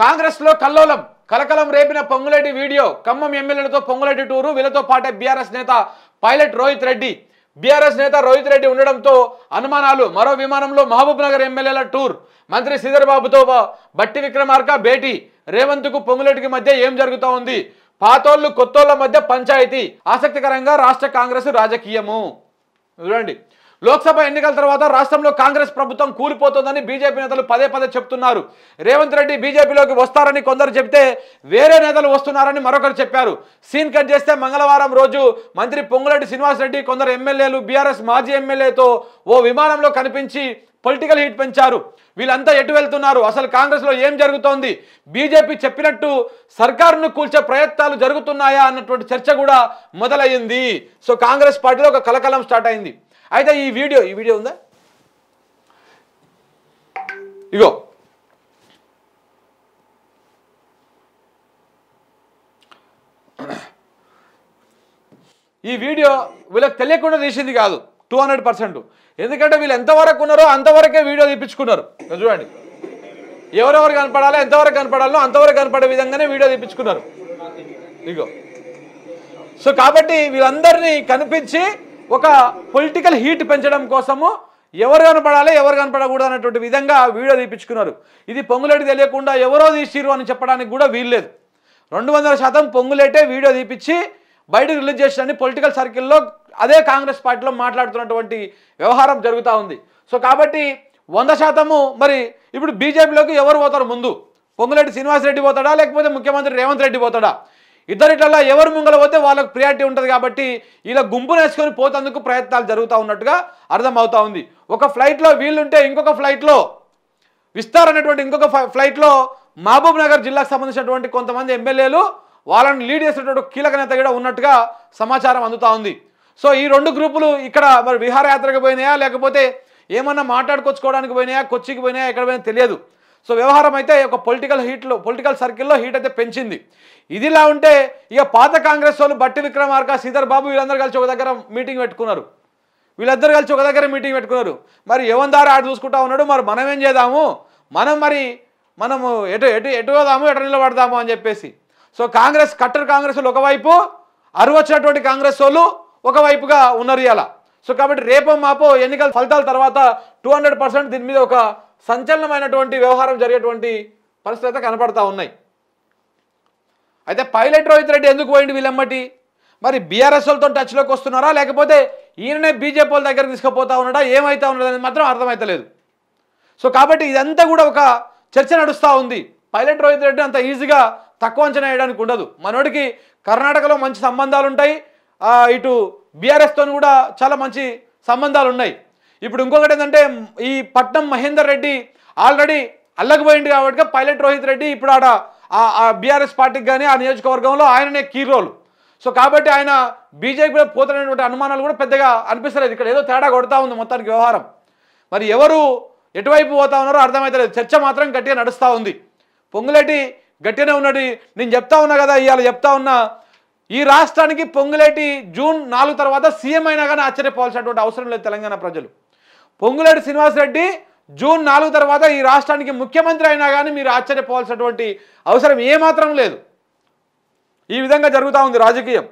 కాంగ్రెస్లో కలకలం రేపిన పొంగులేటి వీడియో. ఖమ్మం ఎమ్మెల్యేలతో పొంగులేటి టూరు. వీళ్ళతో పాటే బీఆర్ఎస్ నేత పైలట్ రోహిత్ రెడ్డి. బీఆర్ఎస్ నేత రోహిత్ రెడ్డి ఉండడంతో అనుమానాలు. మరో విమానంలో మహబూబ్ నగర్ ఎమ్మెల్యేల టూర్. మంత్రి శ్రీధర్ బాబుతో బట్టి విక్రమార్క భేటీ. రేవంత్కు పొంగులేటికి మధ్య ఏం జరుగుతూ ఉంది? పాతోళ్ళు కొత్తోళ్ల మధ్య పంచాయతీ. ఆసక్తికరంగా రాష్ట్ర కాంగ్రెస్ రాజకీయము. చూడండి, లోక్సభ ఎన్నికల తర్వాత రాష్ట్రంలో కాంగ్రెస్ ప్రభుత్వం కూలిపోతుందని బీజేపీ నేతలు పదే చెప్తున్నారు. రేవంత్ రెడ్డి బీజేపీలోకి వస్తారని కొందరు చెప్తే వేరే నేతలు వస్తున్నారని మరొకరు చెప్పారు. సీన్ కట్ చేస్తే మంగళవారం రోజు మంత్రి పొంగులేటి శ్రీనివాసరెడ్డి కొందరు ఎమ్మెల్యేలు బీఆర్ఎస్ మాజీ ఎమ్మెల్యేతో ఓ విమానంలో కనిపించి పొలిటికల్ హీట్ పెంచారు. వీళ్ళంతా ఎటు వెళ్తున్నారు? అసలు కాంగ్రెస్లో ఏం జరుగుతోంది? బీజేపీ చెప్పినట్టు సర్కారును కూల్చే ప్రయత్నాలు జరుగుతున్నాయా అన్నటువంటి చర్చ కూడా మొదలయ్యింది. సో కాంగ్రెస్ పార్టీలో ఒక కలకలం స్టార్ట్ అయింది. అయితే ఈ వీడియో ఉందా? ఇగో ఈ వీడియో వీళ్ళకి తెలియకుండా తీసింది కాదు 200%. ఎందుకంటే వీళ్ళు ఎంతవరకు ఉన్నారో అంతవరకే వీడియో తీపించుకున్నారు. చూడండి, ఎవరెవరు కనపడాలో ఎంతవరకు కనపడాలో అంతవరకు కనపడే విధంగానే వీడియో తీపించుకున్నారు. ఇగో సో కాబట్టి వీళ్ళందరినీ కనిపించి ఒక పొలిటికల్ హీట్ పెంచడం కోసము ఎవరు కనపడాలి ఎవరు కనపడకూడదు అన్నటువంటి విధంగా వీడియో తీపించుకున్నారు. ఇది పొంగులేటి తెలియకుండా ఎవరో తీసిరు అని చెప్పడానికి కూడా వీల్లేదు. 200% పొంగులేటే వీడియో తీపించి బయటకు రిలీజ్ చేసిన పొలిటికల్ సర్కిల్లో అదే కాంగ్రెస్ పార్టీలో మాట్లాడుతున్నటువంటి వ్యవహారం జరుగుతూ ఉంది. సో కాబట్టి 100% మరి ఇప్పుడు బీజేపీలోకి ఎవరు పోతారు? ముందు పొంగులేటి శ్రీనివాసరెడ్డి పోతాడా లేకపోతే ముఖ్యమంత్రి రేవంత్ రెడ్డి పోతాడా? ఇద్దరిట్లా ఎవరు ముంగల పోతే వాళ్ళకు ప్రియారిటీ ఉంటుంది. కాబట్టి ఇలా గుంపు నేర్చుకొని పోతందుకు ప్రయత్నాలు జరుగుతూ ఉన్నట్టుగా అర్థమవుతా ఉంది. ఒక ఫ్లైట్లో వీళ్ళుంటే ఇంకొక ఫ్లైట్లో విస్తార్ అనేటువంటి ఇంకొక ఫ్లైట్లో మహబూబ్ నగర్ జిల్లాకు సంబంధించినటువంటి కొంతమంది ఎమ్మెల్యేలు వాళ్ళని లీడ్ చేసేటువంటి కీలక నేత కూడా ఉన్నట్టుగా సమాచారం అందుతూ ఉంది. సో ఈ రెండు గ్రూపులు ఇక్కడ మరి విహారయాత్రకు పోయినాయా లేకపోతే ఏమన్నా మాట్లాడుకొచ్చుకోవడానికి పోయినాయా, కొచ్చికి పోయినాయా, ఎక్కడ పోయినా తెలియదు. సో వ్యవహారం అయితే ఒక పొలిటికల్ సర్కిల్లో హీట్ అయితే పెంచింది. ఇదిలా ఉంటే ఇక పాత కాంగ్రెస్ వాళ్ళు బట్టి విక్రమార్క శ్రీధర్ బాబు వీళ్ళందరూ కలిసి ఒక దగ్గర మీటింగ్ పెట్టుకున్నారు. మరి ఎవరి ఆడు చూసుకుంటా ఉన్నాడు. మరి మనం ఏం చేద్దాము, మనము ఎటు పోదాము, ఎటు నిలబడదాము అని చెప్పేసి. సో కట్టర్ కాంగ్రెస్ వాళ్ళు ఒకవైపు, అరువచ్చినటువంటి కాంగ్రెస్ వాళ్ళు ఒకవైపుగా ఉన్నారు ఇలా. సో కాబట్టి రేపో మాపో ఎన్నికల ఫలితాల తర్వాత 200% దీని మీద ఒక సంచలనమైనటువంటి వ్యవహారం జరిగేటువంటి పరిస్థితి అయితే కనపడతా ఉన్నాయి. అయితే పైలట్ రోహిత్ రెడ్డి ఎందుకు పోయింది వీళ్ళమ్మటి? మరి బీఆర్ఎస్ వాళ్ళతో టచ్లోకి వస్తున్నారా లేకపోతే ఈయననే బీజేపీ వాళ్ళ దగ్గరికి తీసుకుపోతా ఉన్నాడా, ఏమైతా ఉన్నది అనేది మాత్రం అర్థమైతలేదు. సో కాబట్టి ఇదంతా కూడా ఒక చర్చ నడుస్తూ ఉంది. పైలట్ రోహిత్ రెడ్డి అంత ఈజీగా తక్కువ అంచనా వేయడానికి ఉండదు. మనోడికి కర్ణాటకలో మంచి సంబంధాలు ఉంటాయి, ఇటు బీఆర్ఎస్తో కూడా చాలా మంచి సంబంధాలు ఉన్నాయి. ఇప్పుడు ఇంకొకటి ఏంటంటే ఈ పట్నం మహేందర్ రెడ్డి ఆల్రెడీ అల్లకపోయింది కాబట్టి పైలట్ రోహిత్ రెడ్డి ఇప్పుడు ఆడ ఆ బీఆర్ఎస్ పార్టీకి కానీ ఆ నియోజకవర్గంలో ఆయననే కీ రోల్. సో కాబట్టి ఆయన బీజేపీలో పోతున్నటువంటి అనుమానాలు కూడా పెద్దగా అనిపిస్తలేదు. ఇక్కడ ఏదో తేడా కొడతా ఉంది మొత్తానికి వ్యవహారం. మరి ఎవరు ఎటువైపు పోతా ఉన్నారో అర్థమవుతలేదు. చర్చ మాత్రం గట్టిగా నడుస్తూ ఉంది. పొంగులేటి గట్టిగానే ఉన్నది. నేను చెప్తా ఉన్నా కదా, ఇవాళ చెప్తా ఉన్నా, ఈ రాష్ట్రానికి పొంగులేటి జూన్ 4 తర్వాత సీఎం అయినా కానీ ఆశ్చర్యపోవాల్సినటువంటి అవసరం లేదు తెలంగాణ ప్రజలు. పొంగులేటి శ్రీనివాసరెడ్డి జూన్ 4 తర్వాత ఈ రాష్ట్రానికి ముఖ్యమంత్రి అయినా కానీ మీరు ఆశ్చర్యపోవాల్సినటువంటి అవసరం ఏమాత్రం లేదు. ఈ విధంగా జరుగుతూ ఉంది రాజకీయం.